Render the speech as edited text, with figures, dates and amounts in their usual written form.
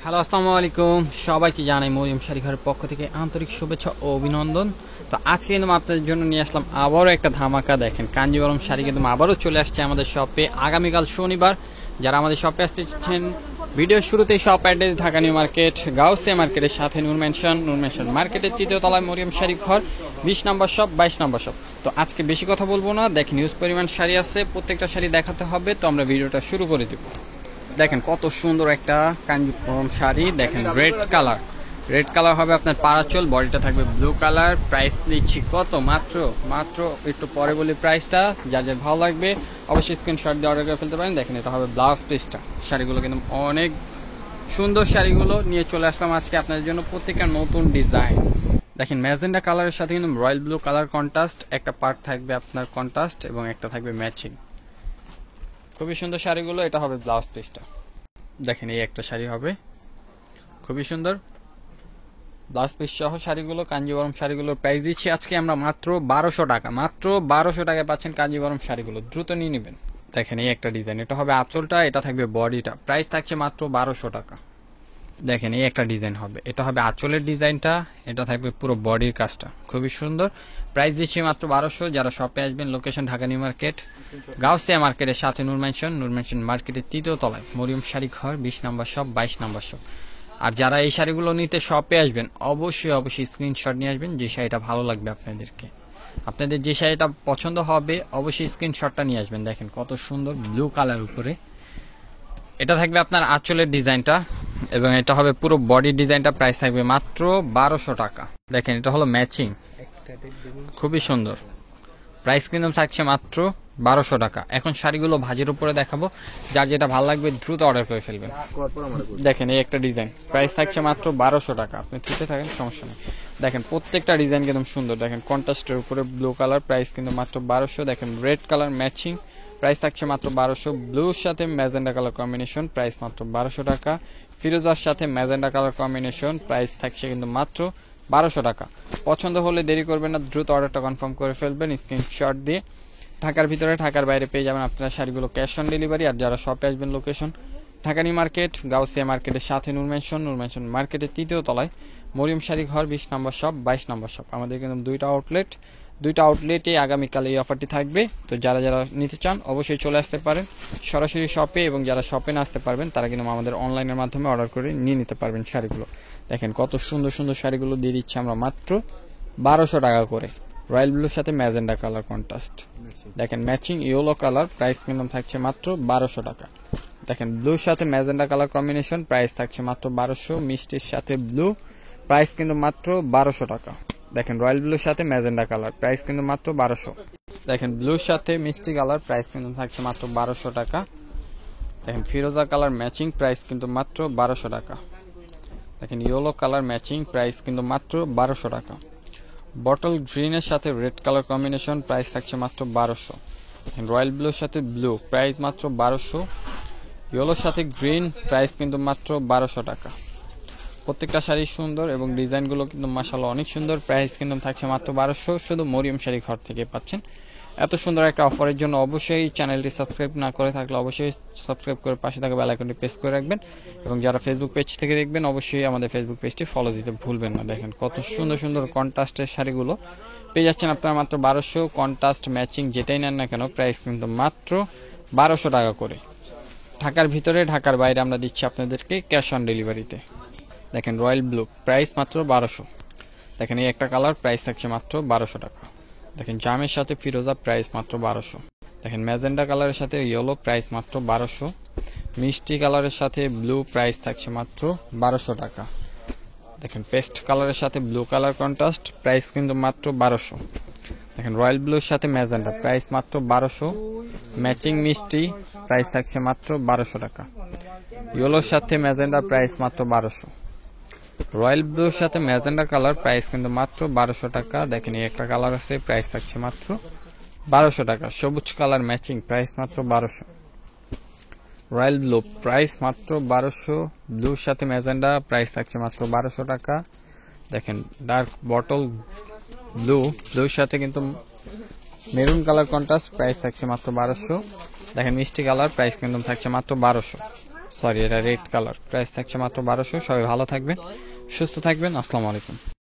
Hello, আসসালামু আলাইকুম। সবাইকে জানাই মরিয়ম শাড়ি ঘরের পক্ষ থেকে আন্তরিক শুভেচ্ছা ও অভিনন্দন। তো আজকে কিন্তু আপনাদের জন্য নিয়ে আসলাম আবারও একটা ধামাকা। দেখেন, কাঞ্জিবরম শাড়ি কিন্তু আবারও চলে আসছে আমাদের শপে আগামীকাল শনিবার। যারা আমাদের শপে আসতেছেন, ভিডিওর শুরুতেই shop address Dhaka new market, Gausia মার্কেটের সাথে নূর মেনশন মার্কেটের তৃতীয় তলায় মরিয়ম শাড়ি ঘর, 20 নম্বর শপ, 22 নম্বর শপ। তো আজকে বেশি কথা বলবো না, দেখেন ইউজ পরিমাণ শাড়ি আছে, প্রত্যেকটা শাড়ি দেখাতে হবে। তো আমরা ভিডিওটা শুরু করে দেবো। দেখেন কত সুন্দর একটা কাঞ্জিবরম শাড়ি। দেখেন রেড কালার হবে আপনার পারাচল, বডিটা থাকবে ব্লু কালার। প্রাইস দিচ্ছি কত? মাত্র একটু পরে বলি প্রাইসটা। যার যার ভালো লাগবে অবশ্যই স্ক্রিনশট দিয়ে অর্ডার করে ফেলতে পারেন। দেখেন এটা হবে ব্লাউজ পিসটা। শাড়িগুলো কিন্তু অনেক সুন্দর, শাড়িগুলো নিয়ে চলে আসলাম আজকে আপনাদের জন্য, প্রত্যেকটা নতুন ডিজাইন। দেখেন ম্যাজেন্ডা কালারের সাথে কিন্তু রয়্যাল ব্লু কালার কন্ট্রাস্ট, একটা পার্ট থাকবে আপনার কন্ট্রাস্ট এবং একটা থাকবে ম্যাচিং। খুবই সুন্দর শাড়িগুলো। এটা হবে ব্লাউজ পিসটা। দেখেন এই একটা শাড়ি হবে খুবই সুন্দর ব্লাউজ পিস সহ শাড়িগুলো। কাঞ্জিবরম শাড়িগুলোর প্রাইস দিচ্ছি আজকে আমরা মাত্র 1200 টাকা। মাত্র 1200 টাকায় পাচ্ছেন কাঞ্জিবরম শাড়িগুলো, দ্রুত নিয়ে নেবেন। দেখেন এই একটা ডিজাইন, এটা হবে আঁচলটা, এটা থাকবে বডিটা। প্রাইস থাকছে মাত্র 1200 টাকা। দেখেন এই একটা ডিজাইন হবে, এটা হবে আঁচলের ডিজাইনটা, এটা থাকবে পুরো বডির কাজটা, খুবই সুন্দর। প্রাইস দিচ্ছি মাত্র 1200। যারা শপে আসবেন, location Dhaka new market, Gausia মার্কেটের সাথে নূর মেনশন মার্কেটের তৃতীয় তলায় মরিয়ম শাড়ি ঘর, 20 নম্বর শপ, 22 নম্বর শপ। আর যারা এই শাড়িগুলো নিতে শপে আসবেন, অবশ্যই স্ক্রিনশট নিয়ে আসবেন যে শাড়িটা ভালো লাগবে আপনাদেরকে। আপনাদের যে শাড়িটা পছন্দ হবে অবশ্যই স্ক্রিনশটটা নিয়ে আসবেন। দেখেন কত সুন্দর ব্লু কালার উপরে, এটা থাকবে আপনার আঁচলের ডিজাইনটা এবং এটা হবে পুরো বডি ডিজাইনটা। প্রাইস থাকবে মাত্র 1200 টাকা। দেখেন এটা হলো ম্যাচিং, খুবই সুন্দর। প্রাইস কিন্তু থাকছে মাত্র 1200 টাকা। এখন শাড়িগুলো ভাজের উপরে দেখাবো, যার যেটা ভালো লাগবে দ্রুত অর্ডার করে ফেলবেন। দেখেন এই একটা ডিজাইন, প্রাইস থাকছে মাত্র 1200 টাকা। আপনি ঠিকই থাকেন, সমস্যা নেই। দেখেন প্রত্যেকটা ডিজাইন কিন্তু সুন্দর। দেখেন কন্ট্রাস্টের উপরে ব্লু কালার, প্রাইস কিন্তু মাত্র 1200। দেখেন রেড কালার ম্যাচিং, প্রাইস থাকছে মাত্র 1200। ব্লুর সাথে ম্যাজেন্ডা কালার কম্বিনেশন, প্রাইস মাত্র 1200 টাকা। ফিরোজার সাথে ম্যাজেন্ডা কালার কম্বিনেশন, প্রাইস থাকছে কিন্তু মাত্র 1200 টাকা। পছন্দ হলে দেরি করবেন না, দ্রুত অর্ডারটা কনফার্ম করে ফেলবেন স্ক্রিনশট দিয়ে। ঢাকার ভিতরে, ঢাকার বাইরে পেয়ে যাবেন আপনারা শাড়িগুলো ক্যাশ অন ডেলিভারি। আর যারা শপে আসবেন, location Dhaka new market, Gausia মার্কেটের সাথে নূর মেনশন মার্কেটের তৃতীয় তলায় মরিয়ম শাড়ি ঘর, 20 নম্বর শপ, 22 নম্বর শপ। আমাদের কিন্তু দুইটা আউটলেটে আগামীকাল এই অফারটি থাকবে। তো যারা যারা নিতে চান অবশ্যই চলে আসতে পারেন সরাসরি শপে, এবং যারা শপে না আসতে পারবেন তারা কিন্তু আমাদের অনলাইনের মাধ্যমে অর্ডার করে নিয়ে নিতে পারবেন শাড়িগুলো। দেখেন কত সুন্দর সুন্দর শাড়িগুলো দিয়ে দিচ্ছি আমরা মাত্র 1200 টাকা করে। রয়্যাল ব্লুর সাথে ম্যাজেন্ডা কালার কন্ট্রাস্ট, দেখেন ম্যাচিং ইয়েলো কালার, প্রাইস কিন্তু থাকছে মাত্র 1200 টাকা। দেখেন ব্লুর সাথে ম্যাজেন্ডা কালার কম্বিনেশন, প্রাইস থাকছে মাত্র 1200। মিষ্টির সাথে ব্লু, প্রাইস কিন্তু মাত্র 1200 টাকা। দেখেন রয়্যাল ব্লুর সাথে ম্যাজেন্ডা কালার, প্রাইস কিন্তু মাত্র 1200। দেখেন ব্লুর সাথে মিষ্টি কালার, প্রাইস কিন্তু থাকছে মাত্র 1200 টাকা। দেখেন ফিরোজা কালার ম্যাচিং, প্রাইস কিন্তু মাত্র 1200 টাকা। দেখেন ইয়েলো কালার ম্যাচিং, প্রাইস কিন্তু মাত্র 1200 টাকা। বটল গ্রিনের সাথে রেড কালার কম্বিনেশন, প্রাইস থাকছে মাত্র 1200। রয়্যাল ব্লুর সাথে ব্লু, প্রাইস মাত্র 1200। ইয়েলোর সাথে গ্রিন, প্রাইস কিন্তু মাত্র 1200 টাকা। প্রত্যেকটা শাড়ি সুন্দর এবং ডিজাইনগুলো কিন্তু মাশাআল্লাহ অনেক সুন্দর। প্রাইস কিন্তু থাকছে মাত্র 1200। শুধু মরিয়ম শাড়ি ঘর থেকে পাচ্ছেন। এত সুন্দর একটা অফারের জন্য অবশ্যই চ্যানেলটি সাবস্ক্রাইব না করে থাকলে অবশ্যই সাবস্ক্রাইব করে পাশে থাকা বেল আইকনটি প্রেস করে রাখবেন, এবং যারা ফেসবুক পেজ থেকে দেখবেন অবশ্যই আমাদের ফেসবুক পেজটি ফলো দিতে ভুলবেন না। দেখেন কত সুন্দর সুন্দর কন্ট্রাস্টের শাড়িগুলো পেয়ে যাচ্ছেন আপনারা মাত্র 1200। কন্ট্রাস্ট ম্যাচিং যেটাই নেন না কেন, প্রাইস কিন্তু মাত্র 1200 টাকা করে। ঢাকার ভিতরে, ঢাকার বাইরে আমরা দিচ্ছি আপনাদেরকে ক্যাশ অন ডেলিভারিতে। দেখেন রয়্যাল ব্লু, প্রাইস মাত্র 1200। দেখেন এই একটা কালার, প্রাইস থাকছে মাত্র 1200 টাকা। দেখেন জামের সাথে ফিরোজা, প্রাইস মাত্র 1200। দেখেন ম্যাজেন্ডা কালারের সাথে ইয়েলো, প্রাইস মাত্র 1200। মিষ্টি কালারের সাথে ব্লু, প্রাইস থাকছে মাত্র 1200 টাকা। দেখেন পেস্ট কালারের সাথে ব্লু কালার কন্ট্রাস্ট, প্রাইস কিন্তু মাত্র 1200। দেখেন রয়্যাল ব্লুর সাথে ম্যাজেন্ডা, প্রাইস মাত্র 1200। ম্যাচিং মিষ্টি, প্রাইস থাকছে মাত্র 1200 টাকা। ইয়েলোর সাথে ম্যাজেন্ডা, প্রাইস মাত্র 1200। রয়্যাল ব্লুর সাথে ম্যাজেন্ডা কালার, প্রাইস কিন্তু মাত্র 1200 টাকা। দেখেন এই একটা কালার আছে, প্রাইস থাকছে মাত্র 1200 টাকা। সবুজ কালার ম্যাচিং, প্রাইস মাত্র 1200। রয়্যাল ব্লু, প্রাইস মাত্র 1200। ব্লুর সাথে ম্যাজেন্ডা, প্রাইস থাকছে মাত্র 1200 টাকা। দেখেন ডার্ক বটল ব্লুর সাথে কিন্তু মেরুন কালার কন্ট্রাস্ট, প্রাইস থাকছে মাত্র 1200। দেখেন মিষ্টি কালার, প্রাইস কিন্তু থাকছে মাত্র 1200। সরি এটা রেড কালার, প্রাইস থাকছে মাত্র 1200। সবাই ভালো থাকবেন, সুস্থ থাকবেন, আসসালামু আলাইকুম।